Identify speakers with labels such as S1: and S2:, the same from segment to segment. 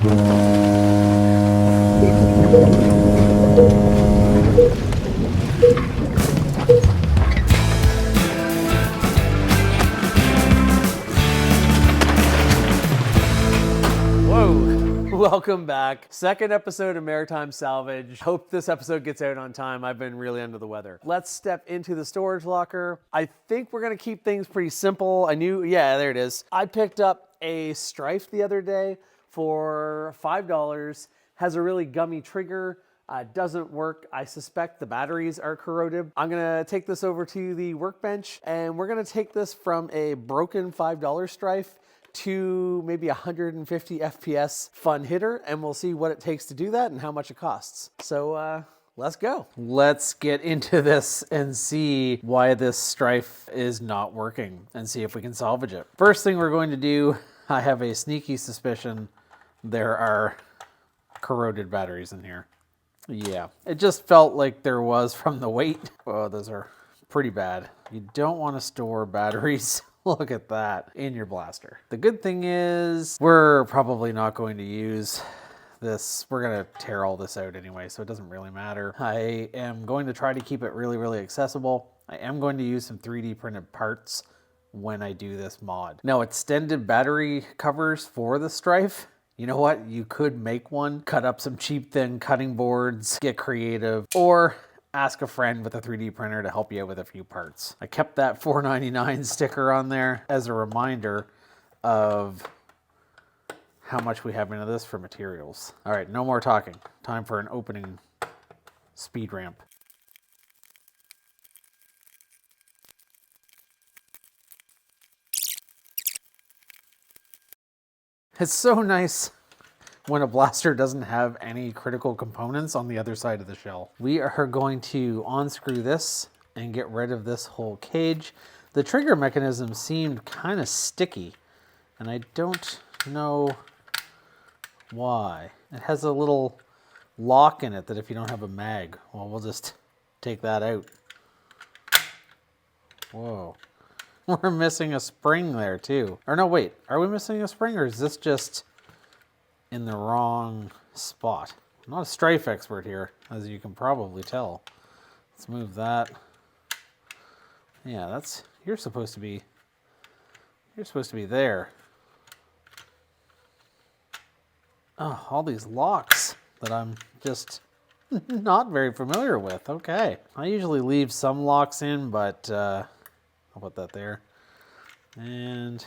S1: Welcome back. Second episode of Maritime Salvage. Hope this episode gets out on time. I've been really under the weather. Let's step into the storage locker. I think we're gonna keep things pretty simple. Yeah, there it is. I picked up a Stryfe the other day for $5. Has a really gummy trigger. Doesn't work. I suspect the batteries are corroded. I'm gonna take this over to the workbench and we're gonna take this from a broken $5 Stryfe to maybe 150 FPS fun hitter, and we'll see what it takes to do that and how much it costs. So let's go. Let's get into this and see why this Stryfe is not working and see if we can salvage it. First thing we're going to do, I have a sneaky suspicion there are corroded batteries in here. Yeah, it just felt like there was from the weight. Oh, those are pretty bad. You don't want to store batteries look at that in your blaster. The good thing is we're probably not going to use this. We're going to tear all this out anyway, so it doesn't really matter. I am going to try to keep it really, really accessible. I am going to use some 3D printed parts when I do this mod. Now, extended battery covers for the Stryfe. You know what? You could make one, cut up some cheap thin cutting boards, get creative, or ask a friend with a 3D printer to help you out with a few parts. I kept that $4.99 sticker on there as a reminder of how much we have into this for materials. All right, no more talking. Time for an opening speed ramp. It's so nice when a blaster doesn't have any critical components on the other side of the shell. We are going to unscrew this and get rid of this whole cage. The trigger mechanism seemed kind of sticky, and I don't know why. It has a little lock in it that if you don't have a mag, well, we'll just take that out. Whoa. We're missing a spring there too. Or no, wait, are we missing a spring, or is this just in the wrong spot? I'm not a Stryfe expert here, as you can probably tell. Let's move that. Yeah, that's, you're supposed to be there. Oh, all these locks that I'm just not very familiar with. Okay. I usually leave some locks in, but I'll put that there. And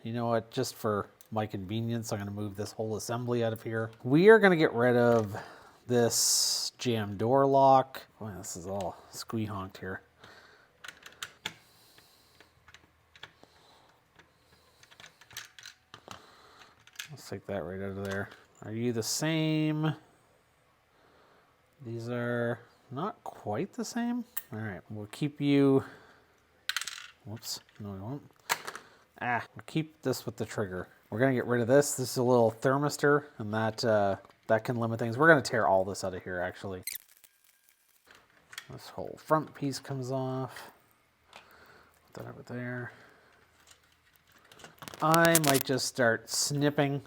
S1: you know what, just for my convenience, I'm going to move this whole assembly out of here. We are going to get rid of this jam door lock. Boy, this is all squee-honked here. Let's take that right out of there. Are you the same? These are not quite the same. All right, we'll keep you. Whoops, no we won't. We'll keep this with the trigger. We're gonna get rid of this. This is a little thermistor, and that can limit things. We're gonna tear all this out of here, actually. This whole front piece comes off. Put that over there. I might just start snipping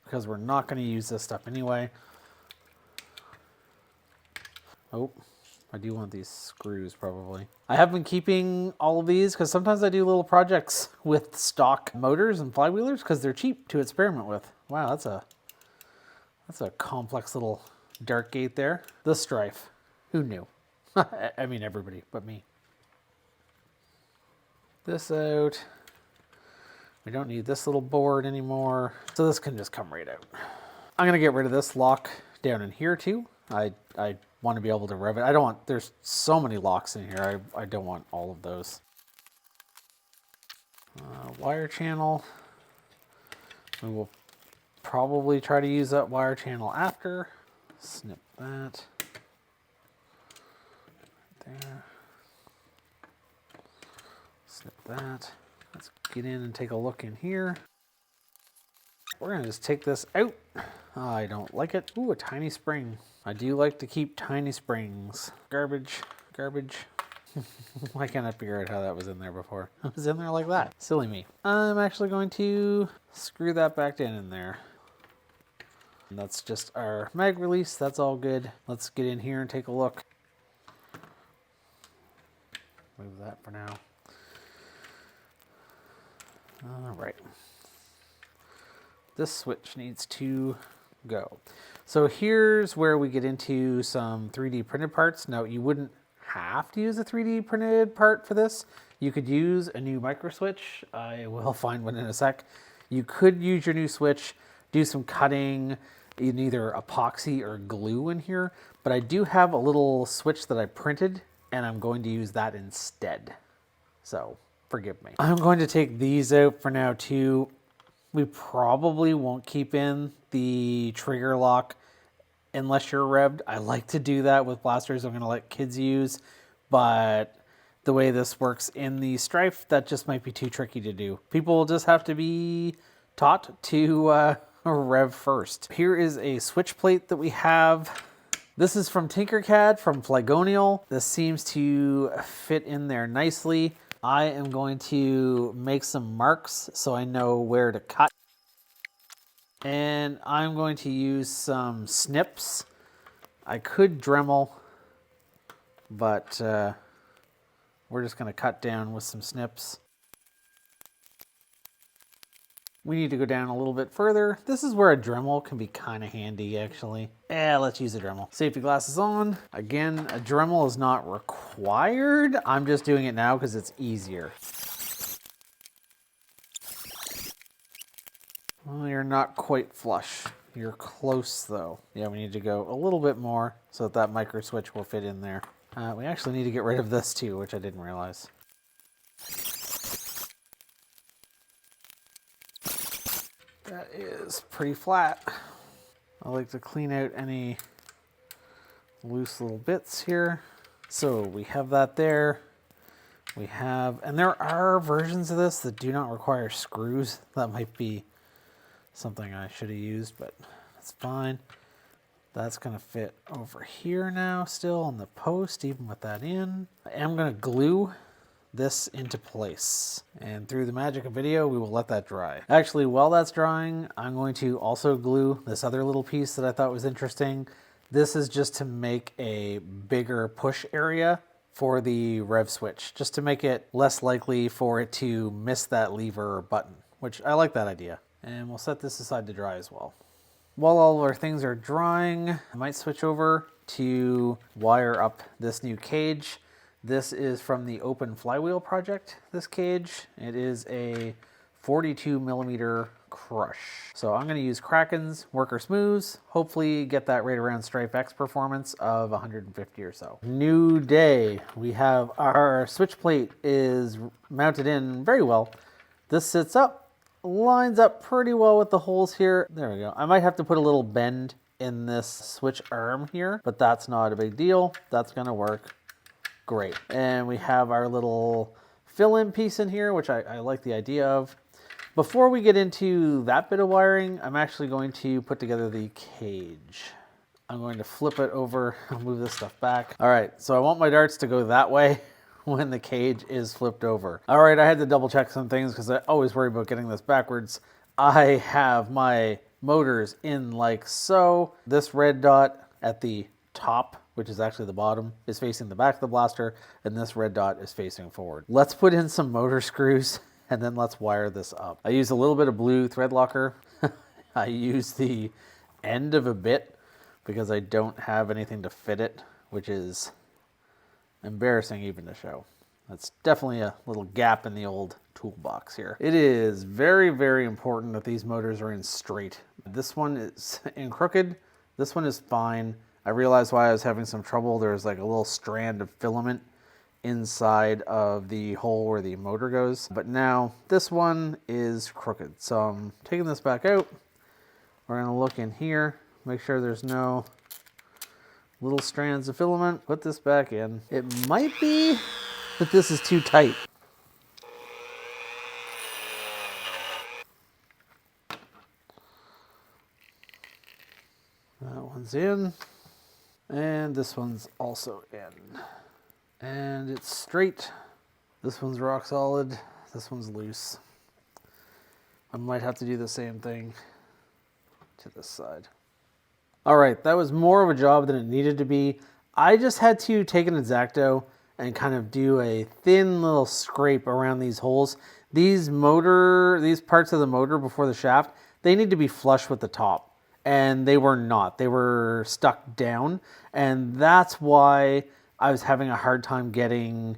S1: because we're not gonna use this stuff anyway. Oh, I do want these screws probably. I have been keeping all of these because sometimes I do little projects with stock motors and flywheelers because they're cheap to experiment with. Wow, that's a complex little dart gate there. The Stryfe, who knew? I mean everybody but me. This out. We don't need this little board anymore. So this can just come right out. I'm gonna get rid of this lock down in here too. I want to be able to rev it. I don't want, there's so many locks in here. I don't want all of those. Wire channel. We will probably try to use that wire channel after. Snip that. Right there. Snip that. Let's get in and take a look in here. We're gonna just take this out. I don't like it. Ooh, a tiny spring. I do like to keep tiny springs. Garbage, garbage. Why can't I figure out how that was in there before? It was in there like that. Silly me. I'm actually going to screw that back in there. And that's just our mag release. That's all good. Let's get in here and take a look. Move that for now. All right. This switch needs to go. So here's where we get into some 3D printed parts. Now, you wouldn't have to use a 3D printed part for this. You could use a new micro switch. I will find one in a sec. You could use your new switch, do some cutting in either epoxy or glue in here, but I do have a little switch that I printed and I'm going to use that instead. So forgive me. I'm going to take these out for now too. We probably won't keep in the trigger lock unless you're revved. I like to do that with blasters I'm going to let kids use, but the way this works in the Stryfe, that just might be too tricky to do. People will just have to be taught to rev first. Here is a switch plate that we have. This is from Tinkercad, from Flywheel. This seems to fit in there nicely. I am going to make some marks so I know where to cut. And I'm going to use some snips. I could Dremel, but we're just going to cut down with some snips. We need to go down a little bit further. This is where a Dremel can be kind of handy, actually. Let's use a Dremel. Safety glasses on. Again, a Dremel is not required. I'm just doing it now because it's easier. Well, you're not quite flush. You're close though. Yeah, we need to go a little bit more so that micro switch will fit in there. We actually need to get rid of this too, which I didn't realize. That is pretty flat. I like to clean out any loose little bits here. So we have that there. We have, and there are versions of this that do not require screws. That might be something I should have used, but that's fine. That's gonna fit over here now still on the post, even with that in. I am gonna glue this into place. And through the magic of video, we will let that dry. Actually, while that's drying, I'm going to also glue this other little piece that I thought was interesting. This is just to make a bigger push area for the rev switch, just to make it less likely for it to miss that lever or button, which I like that idea. And we'll set this aside to dry as well. While all of our things are drying, I might switch over to wire up this new cage. This is from the Open Flywheel project, this cage. It is a 42 millimeter crush. So I'm gonna use Kraken's Worker Smooths, hopefully get that right around Stryfe X performance of 150 or so. New day. We have our switch plate is mounted in very well. This sits up, lines up pretty well with the holes here. There we go. I might have to put a little bend in this switch arm here, but that's not a big deal. That's gonna work great. And we have our little fill-in piece in here, which I like the idea of. Before we get into that bit of wiring, I'm actually going to put together the cage. I'm going to flip it over. I'll move this stuff back. All right, so I want my darts to go that way when the cage is flipped over. All right, I had to double check some things because I always worry about getting this backwards. I have my motors in like so. This red dot at the top, which is actually the bottom, is facing the back of the blaster, and this red dot is facing forward. Let's put in some motor screws and then let's wire this up. I use a little bit of blue thread locker. I use the end of a bit because I don't have anything to fit it, which is embarrassing even to show. That's definitely a little gap in the old toolbox here. It is very, very important that these motors are in straight. This one is in crooked. This one is fine. I realized why I was having some trouble. There's like a little strand of filament inside of the hole where the motor goes. But now this one is crooked. So I'm taking this back out. We're gonna look in here, make sure there's no little strands of filament. Put this back in. It might be that this is too tight. That one's in. And this one's also in. And it's straight. This one's rock solid. This one's loose. I might have to do the same thing to this side. All right, that was more of a job than it needed to be. I just had to take an X-Acto and kind of do a thin little scrape around these holes. These parts of the motor before the shaft, they need to be flush with the top. And they were not. They were stuck down. And that's why I was having a hard time getting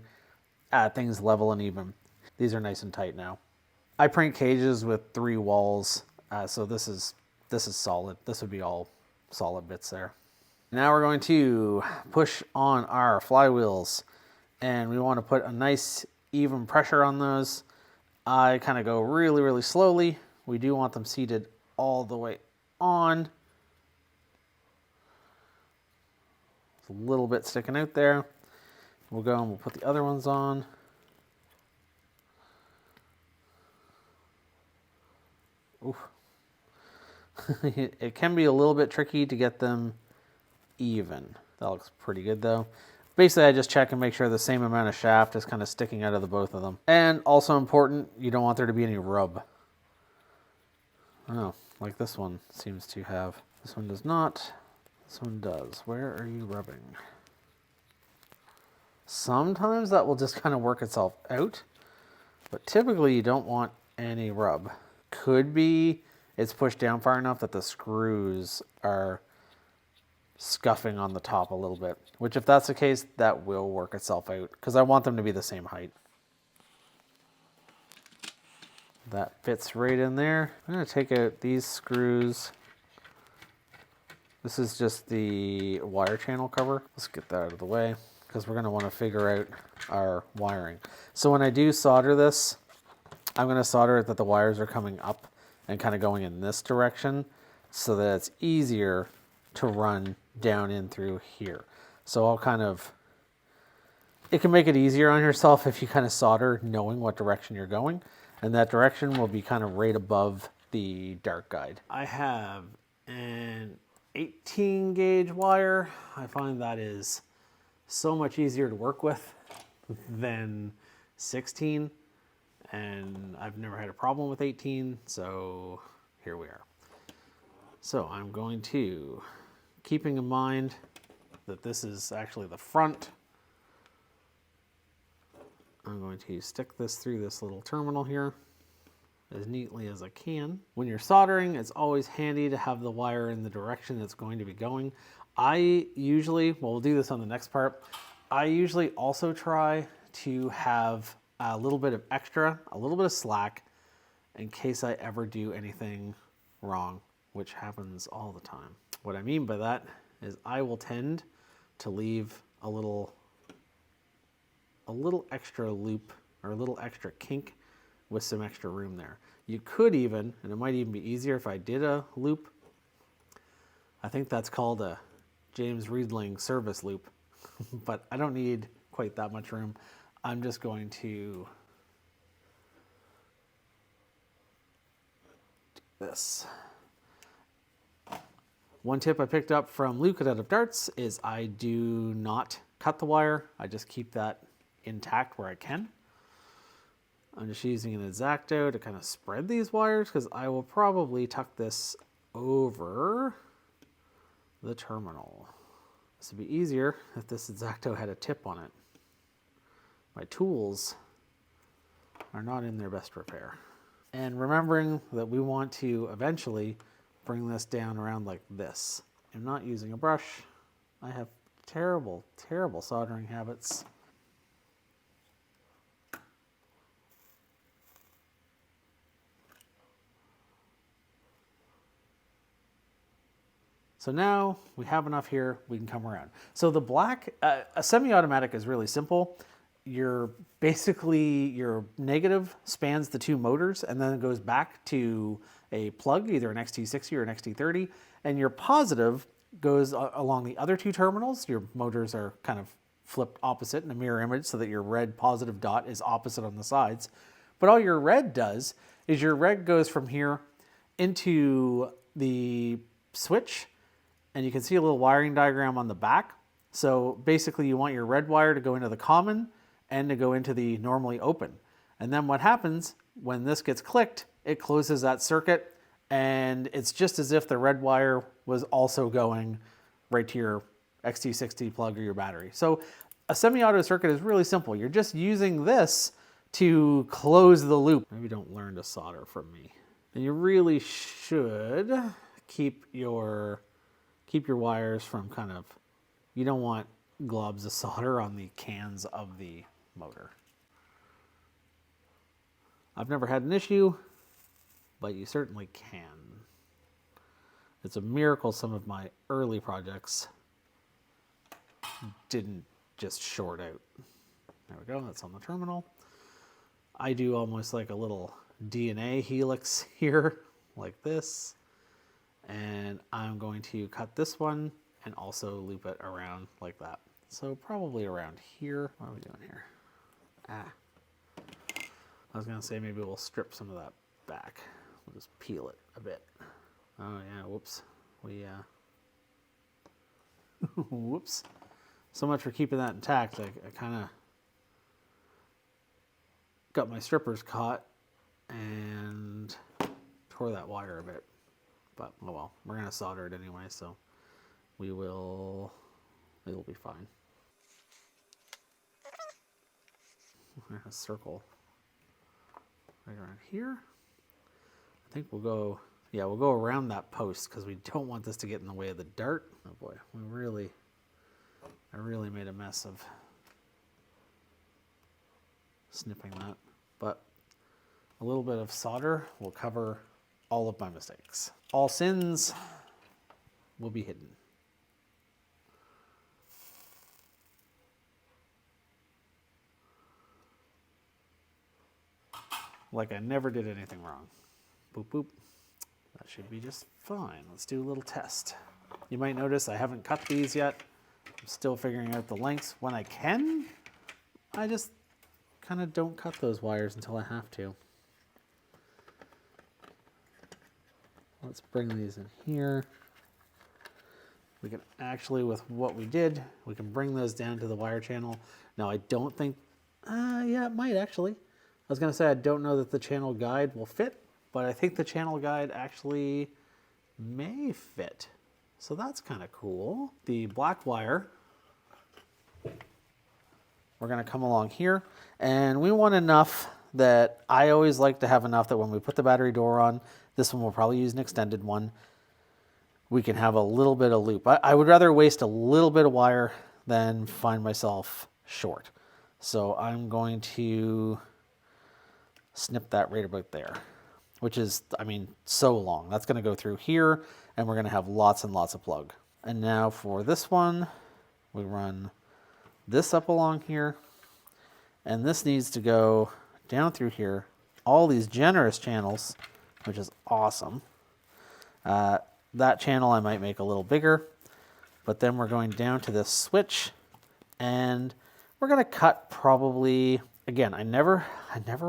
S1: things level and even. These are nice and tight now. I print cages with 3 walls, so this is solid. This would be all solid bits there. Now we're going to push on our flywheels, and we want to put a nice even pressure on those. I kind of go really, really slowly. We do want them seated all the way on. It's a little bit sticking out there. We'll go and we'll put the other ones on. Oof. It can be a little bit tricky to get them even. That looks pretty good though. Basically, I just check and make sure the same amount of shaft is kind of sticking out of the both of them. And also important, you don't want there to be any rub. Oh, like this one seems to have. This one does not. This one does. Where are you rubbing? Sometimes that will just kind of work itself out, but typically you don't want any rub. Could be it's pushed down far enough that the screws are scuffing on the top a little bit, which if that's the case, that will work itself out because I want them to be the same height. That fits right in there. I'm going to take out these screws. This is just the wire channel cover. Let's get that out of the way because we're going to want to figure out our wiring. So when I do solder this, I'm going to solder it that the wires are coming up and kind of going in this direction so that it's easier to run down in through here. So I'll kind of, it can make it easier on yourself if you kind of solder knowing what direction you're going, and that direction will be kind of right above the dart guide. I have an 18 gauge wire. I find that is so much easier to work with than 16. And I've never had a problem with 18, so here we are. So I'm going to, keeping in mind that this is actually the front, I'm going to stick this through this little terminal here as neatly as I can. When you're soldering, it's always handy to have the wire in the direction it's going to be going. I usually, well, we'll do this on the next part, I usually also try to have a little bit of extra, a little bit of slack in case I ever do anything wrong, which happens all the time. What I mean by that is I will tend to leave a little extra loop or a little extra kink with some extra room there. You could even, and it might even be easier if I did a loop. I think that's called a James Riedling service loop, but I don't need quite that much room. I'm just going to do this. One tip I picked up from Luke at Out of Darts is I do not cut the wire. I just keep that intact where I can. I'm just using an X-Acto to kind of spread these wires because I will probably tuck this over the terminal. This would be easier if this X-Acto had a tip on it. My tools are not in their best repair. And remembering that we want to eventually bring this down around like this. I'm not using a brush. I have terrible, terrible soldering habits. So now we have enough here, we can come around. So the black, a semi-automatic is really simple. Your negative spans the 2 motors and then it goes back to a plug, either an XT60 or an XT30, and your positive goes along the other 2 terminals. Your motors are kind of flipped opposite in a mirror image so that your red positive dot is opposite on the sides. But all your red does is your red goes from here into the switch, and you can see a little wiring diagram on the back. So basically you want your red wire to go into the common and to go into the normally open. And then what happens when this gets clicked, it closes that circuit And it's just as if the red wire was also going right to your XT60 plug or your battery. So a semi-auto circuit is really simple. You're just using this to close the loop. Maybe don't learn to solder from me. And you really should keep your wires from kind of, you don't want globs of solder on the cans of the motor. I've never had an issue, but you certainly can. It's a miracle some of my early projects didn't just short out. There we go, that's on the terminal. I do almost like a little DNA helix here, like this. And I'm going to cut this one and also loop it around like that. So probably around here. What are we doing here? I was gonna say maybe we'll strip some of that back. We'll just peel it a bit. Oh yeah, whoops. Whoops. So much for keeping that intact. I kind of got my strippers caught and tore that wire a bit. But oh well, we're gonna solder it anyway, so it'll be fine. We're gonna circle right around here. I think we'll go around that post because we don't want this to get in the way of the dart. Oh boy, I really made a mess of snipping that. But a little bit of solder will cover all of my mistakes. All sins will be hidden. Like I never did anything wrong. Boop, boop. That should be just fine. Let's do a little test. You might notice I haven't cut these yet. I'm still figuring out the lengths. When I can, I just kind of don't cut those wires until I have to. Let's bring these in here. We can actually, with what we did, we can bring those down to the wire channel. Now I don't think, yeah, it might actually. I was gonna say I don't know that the channel guide will fit, but I think the channel guide actually may fit. So that's kind of cool. The black wire, we're gonna come along here, and we want enough that I always like to have enough that when we put the battery door on, this one we'll probably use an extended one, we can have a little bit of loop. I would rather waste a little bit of wire than find myself short. So I'm going to snip that right about there, which is, I mean, so long. That's gonna go through here, and we're gonna have lots and lots of plug. And now for this one, we run this up along here, and this needs to go down through here. All these generous channels, which is awesome. That channel I might make a little bigger, but then we're going down to this switch, and we're gonna cut probably, again, I never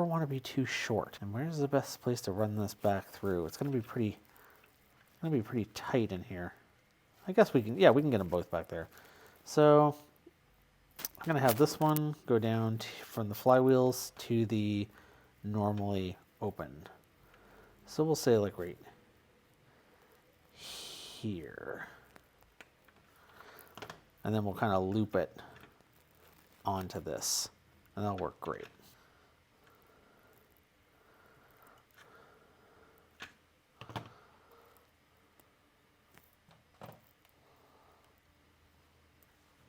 S1: want to be too short. And where's the best place to run this back through? It's gonna be pretty tight in here. I guess we can, yeah, we can get them both back there. So I'm gonna have this one go down from the flywheels to the normally open. So we'll say like right here. And then we'll kind of loop it onto this, and that'll work great.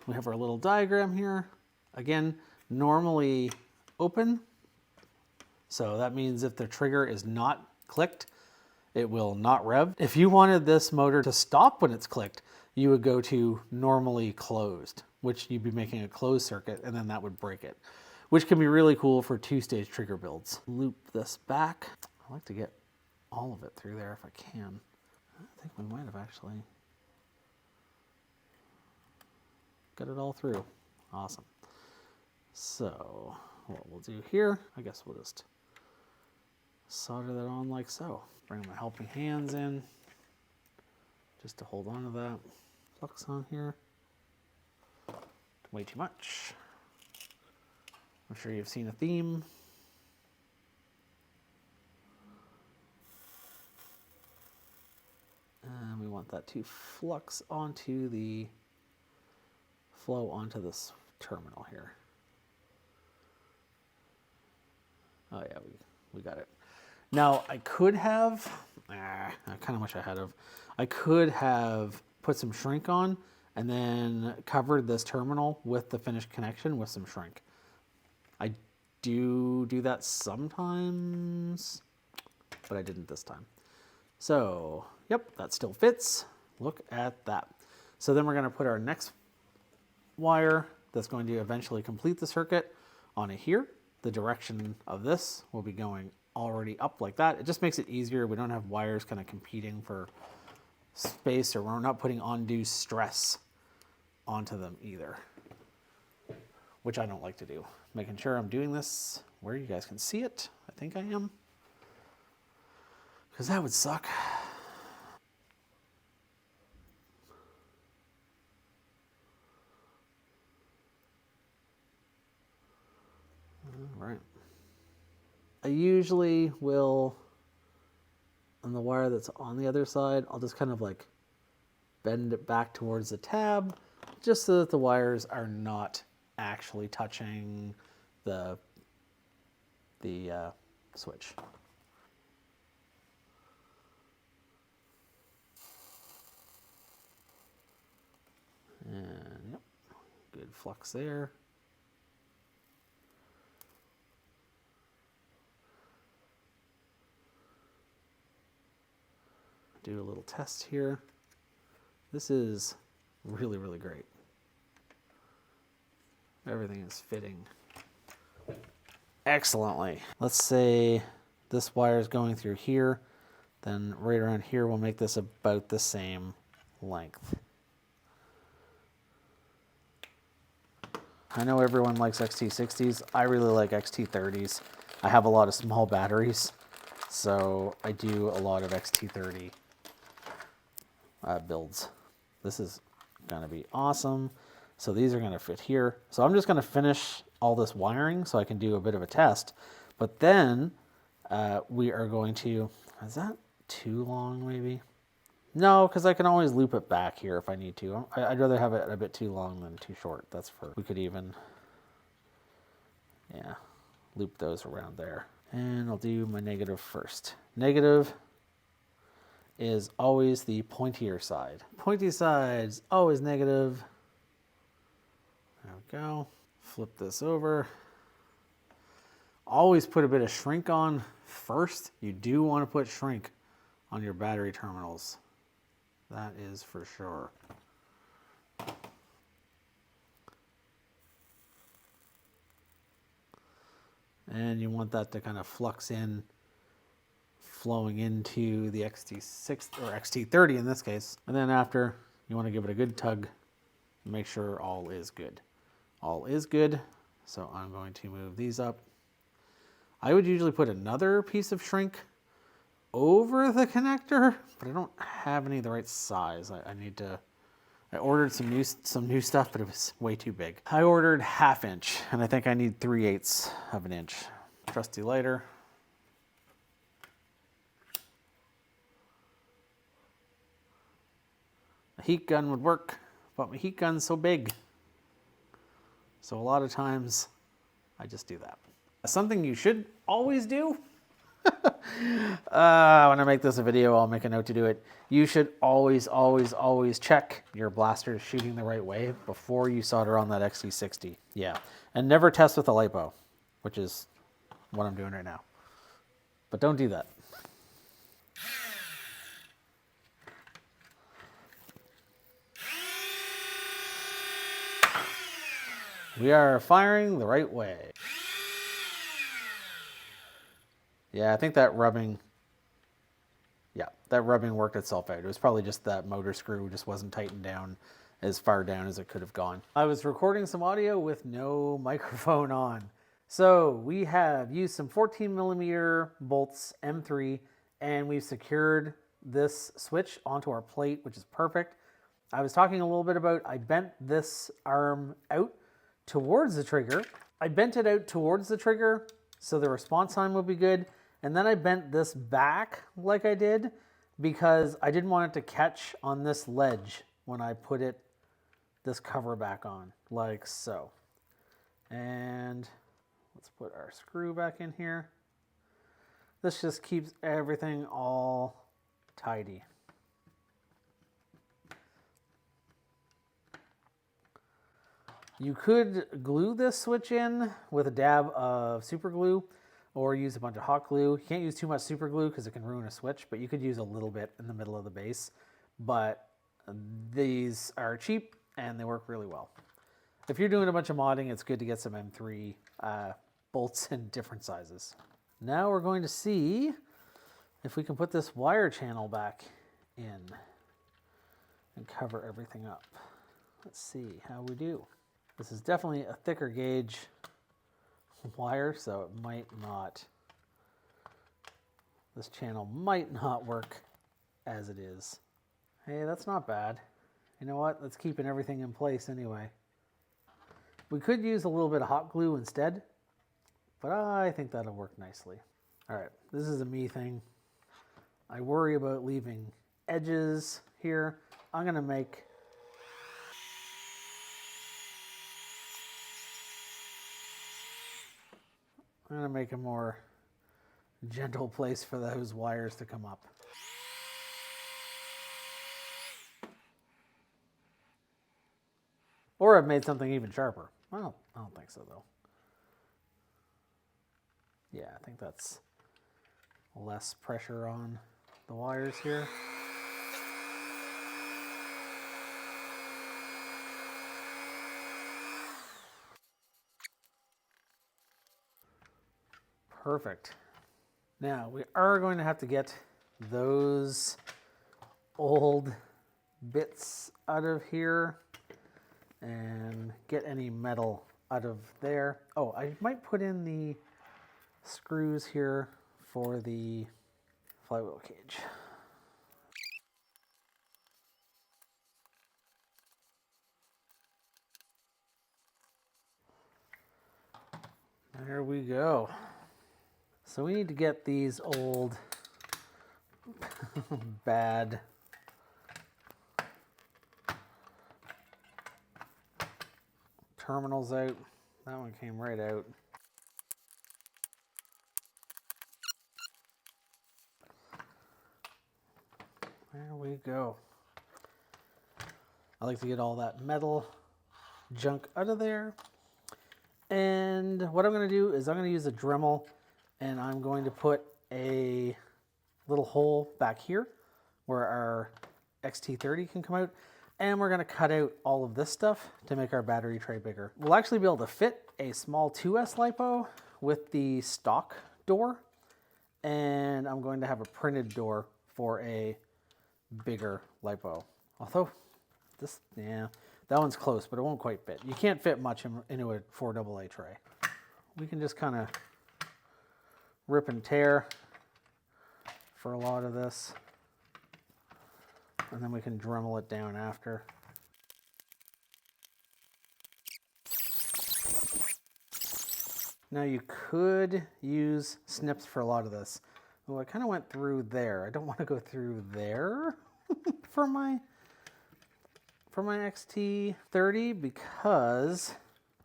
S1: We have our little diagram here. Again, normally open. So that means if the trigger is not clicked, it will not rev. If you wanted this motor to stop when it's clicked, you would go to normally closed, which you'd be making a closed circuit, and then that would break it, which can be really cool for two-stage trigger builds. Loop this back. I like to get all of it through there if I can. I think we might have actually got it all through. Awesome. So what we'll do here, I guess we'll just solder that on like so. Bring my helping hands in just to hold on to that. Flux on here. Way too much. I'm sure you've seen a theme. want that to flux onto the flow onto this terminal here. Oh yeah, we got it. Now I could have, I kind of wish I had have. I could have put some shrink on and then covered this terminal with the finished connection with some shrink. I do that sometimes, but I didn't this time. So, yep, that still fits. Look at that. So then we're going to put our next wire that's going to eventually complete the circuit on it here. The direction of this will be going already up like that. It just makes it easier. We don't have wires kind of competing for space, or we're not putting undue stress onto them either, which I don't like to do. Making sure I'm doing this where you guys can see it. I think I am, because that would suck. All right. I usually will, on the wire that's on the other side, I'll just kind of like bend it back towards the tab, just so that the wires are not actually touching the switch. And yep, good flux there. Do a little test here. This is really, really great. Everything is fitting excellently. Let's say this wire is going through here, then right around here we'll make this about the same length. I know everyone likes XT60s. I really like XT30s. I have a lot of small batteries, so I do a lot of XT30 builds. This is gonna be awesome. So these are gonna fit here. So I'm just gonna finish all this wiring so I can do a bit of a test. But then we are going to, is that too long maybe? No, because I can always loop it back here if I need to. I'd rather have it a bit too long than too short. That's for, we could even, yeah, loop those around there. And I'll do my negative first. Negative is always the pointier side. Pointy side's always negative. There we go. Flip this over. Always put a bit of shrink on first. You do want to put shrink on your battery terminals. That is for sure. And you want that to kind of flux in, flowing into the XT6 or XT30 in this case. And then after, you want to give it a good tug and make sure all is good. All is good. So I'm going to move these up. I would usually put another piece of shrink over the connector, but I don't have any of the right size. I ordered some new stuff, but it was way too big. I ordered 1/2 inch, and I think I need 3/8 of an inch. Trusty lighter. A heat gun would work, but my heat gun's so big. So a lot of times, I just do that. Something you should always do, when I make this a video, I'll make a note to do it. You should always, always, always check your blaster shooting the right way before you solder on that XT60. Yeah, and never test with a LiPo, which is what I'm doing right now. But don't do that. We are firing the right way. Yeah, I think that rubbing, that rubbing worked itself out. It was probably just that motor screw just wasn't tightened down as far down as it could have gone. I was recording some audio with no microphone on. So we have used some 14mm bolts M3, and we've secured this switch onto our plate, which is perfect. I was talking a little bit about, I bent this arm out towards the trigger. I bent it out towards the trigger so the response time would be good. And then I bent this back like I did because I didn't want it to catch on this ledge when I put this cover back on, like so. And let's put our screw back in here. This just keeps everything all tidy. You could glue this switch in with a dab of super glue or use a bunch of hot glue. You can't use too much super glue because it can ruin a switch, but you could use a little bit in the middle of the base. But these are cheap and they work really well. If you're doing a bunch of modding, it's good to get some M3 bolts in different sizes. Now we're going to see if we can put this wire channel back in and cover everything up. Let's see how we do. This is definitely a thicker gauge wire, so it might not, this channel might not work as it is. Hey, that's not bad. You know what? That's keeping everything in place anyway. We could use a little bit of hot glue instead, but I think that'll work nicely. All right, this is a me thing. I worry about leaving edges here. I'm gonna make a more gentle place for those wires to come up. Or I've made something even sharper. Well, I don't think so though. Yeah, I think that's less pressure on the wires here. Perfect. Now we are going to have to get those old bits out of here and get any metal out of there. Oh, I might put in the screws here for the flywheel cage. There we go. So we need to get these old bad terminals out. That one came right out. There we go. I like to get all that metal junk out of there. And what I'm going to do is I'm going to use a Dremel and I'm going to put a little hole back here where our XT30 can come out. And we're going to cut out all of this stuff to make our battery tray bigger. We'll actually be able to fit a small 2S LiPo with the stock door. And I'm going to have a printed door for a bigger LiPo. Although this, yeah, that one's close, but it won't quite fit. You can't fit much into a 4AA tray. We can just kind of rip and tear for a lot of this. And then we can Dremel it down after. Now you could use snips for a lot of this. Well, I kind of went through there. I don't want to go through there for my XT30 because,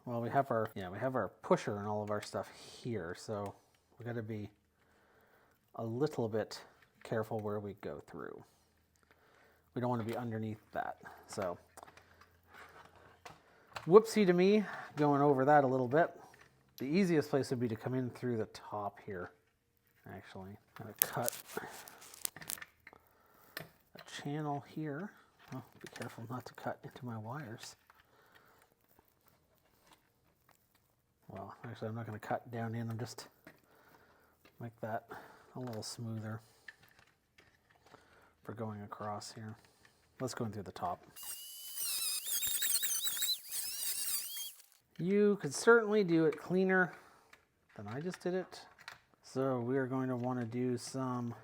S1: well, we have our pusher and all of our stuff here, so we got to be a little bit careful where we go through. We don't want to be underneath that. So, whoopsie to me, going over that a little bit. The easiest place would be to come in through the top here, actually. I'm going to cut a channel here. Oh, be careful not to cut into my wires. Well, actually, I'm not going to cut down in. I'm just make that a little smoother for going across here. Let's go in through the top. You could certainly do it cleaner than I just did it. So we are going to want to do some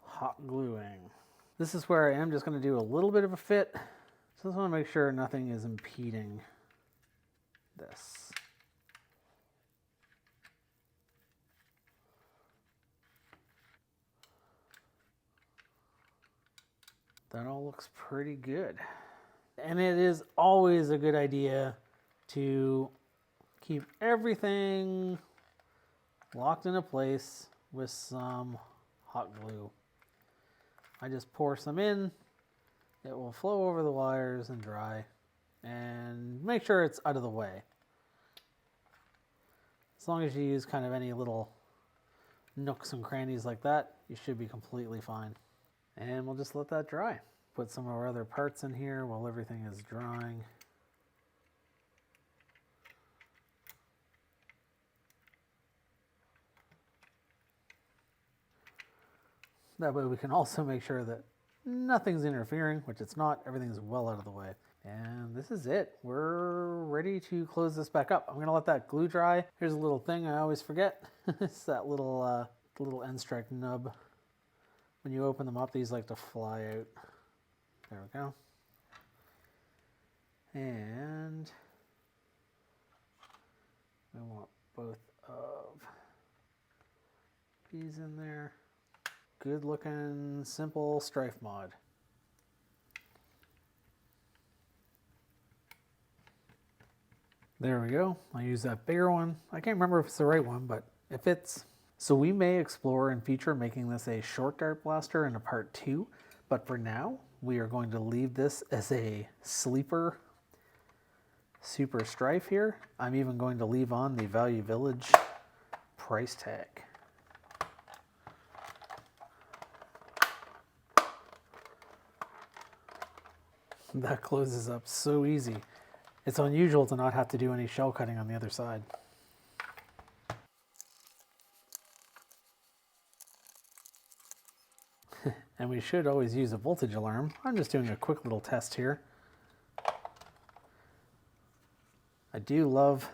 S1: hot gluing. This is where I am just going to do a little bit of a fit. So I just want to make sure nothing is impeding this. That all looks pretty good. And it is always a good idea to keep everything locked into place with some hot glue. I just pour some in, it will flow over the wires and dry, and make sure it's out of the way. As long as you use kind of any little nooks and crannies like that, you should be completely fine. And we'll just let that dry. Put some of our other parts in here while everything is drying. That way we can also make sure that nothing's interfering, which it's not. Everything's well out of the way. And this is it. We're ready to close this back up. I'm gonna let that glue dry. Here's a little thing I always forget. It's that little end strike nub. When you open them up, these like to fly out. There we go. And we want both of these in there. Good looking, simple Stryfe mod. There we go. I use that bigger one. I can't remember if it's the right one, but it fits. So we may explore and feature making this a short dart blaster in a part 2, but for now, we are going to leave this as a sleeper Super Stryfe here. I'm even going to leave on the Value Village price tag. That closes up so easy. It's unusual to not have to do any shell cutting on the other side. And we should always use a voltage alarm. I'm just doing a quick little test here. I do love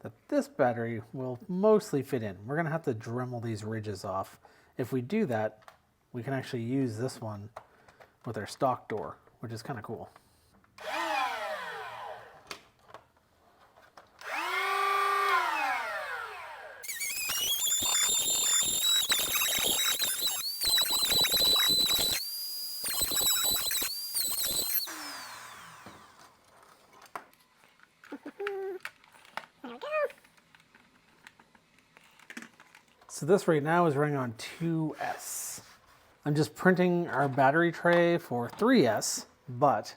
S1: that this battery will mostly fit in. We're gonna have to Dremel these ridges off. If we do that, we can actually use this one with our stock door, which is kind of cool. So this right now is running on 2S. I'm just printing our battery tray for 3S, but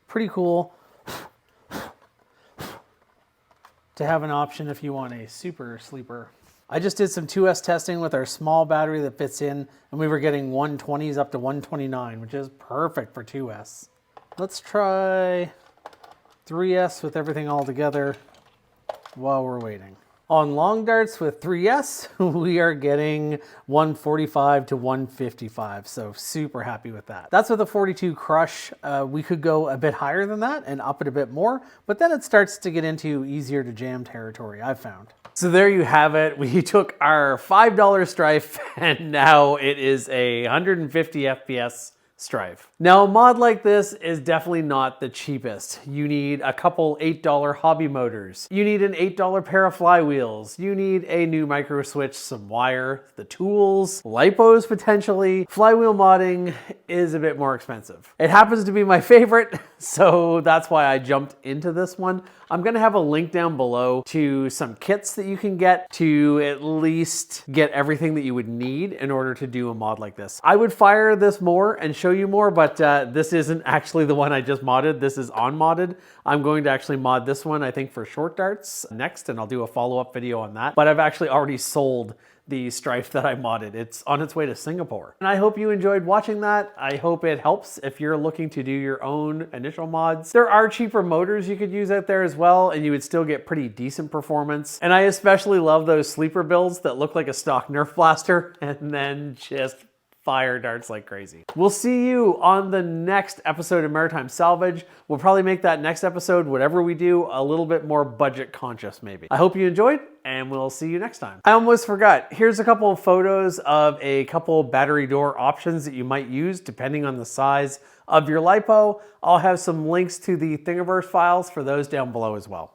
S1: pretty cool to have an option if you want a super sleeper. I just did some 2S testing with our small battery that fits in, and we were getting 120s up to 129, which is perfect for 2S. Let's try 3S with everything all together while we're waiting. On long darts with 3S, we are getting 145 to 155, so super happy with that. That's with a 42 crush. We could go a bit higher than that and up it a bit more, but then it starts to get into easier to jam territory, I've found. So there you have it. We took our $5 Stryfe and now it is a 150 FPS Stryfe. Now a mod like this is definitely not the cheapest. You need a couple $8 hobby motors. You need an $8 pair of flywheels. You need a new micro switch, some wire, the tools, lipos potentially. Flywheel modding is a bit more expensive. It happens to be my favorite, so that's why I jumped into this one. I'm gonna have a link down below to some kits that you can get to at least get everything that you would need in order to do a mod like this. I would fire this more and show you more, but this isn't actually the one I just modded. This is unmodded. I'm going to actually mod this one, I think, for short darts next, and I'll do a follow-up video on that. But I've actually already sold the Stryfe that I modded. It's on its way to Singapore. And I hope you enjoyed watching that. I hope it helps if you're looking to do your own initial mods. There are cheaper motors you could use out there as well, and you would still get pretty decent performance. And I especially love those sleeper builds that look like a stock Nerf blaster and then just fire darts like crazy. We'll see you on the next episode of Maritime Salvage. We'll probably make that next episode, whatever we do, a little bit more budget conscious maybe. I hope you enjoyed, and we'll see you next time. I almost forgot. Here's a couple of photos of a couple battery door options that you might use depending on the size of your lipo. I'll have some links to the Thingiverse files for those down below as well.